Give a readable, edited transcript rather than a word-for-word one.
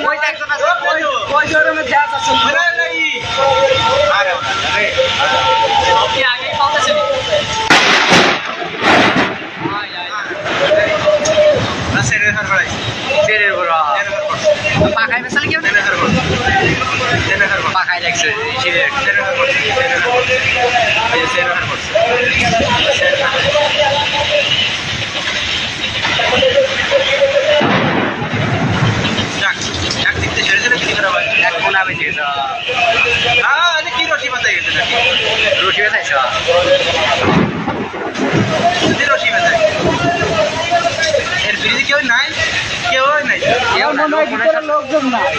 ওই একজন আছে ওই শোরুমে গ্যাস আছে আরে কি আগে পাওয়াছে নি আয় আয় না সেরের হার ভাই সেরের বড় পাখাই মেশাল কি সেরের হার বড় সেরের হার পাখাই লাগছে সেরের হার বড় সেরের হার এই সেরের হার বড় এক দিকতে ছেড়ে ছেড়ে কি করা ভাই এক কোনা বেঁচে গেছে হ্যাঁ আরে কি রশি বাঁধা গেছে নাকি রশি বাঁধাইছ যদি রশি বাঁধাই এর ফ্রিজে কেউ নাই কেউ নাই কেউ না লোকজন নাই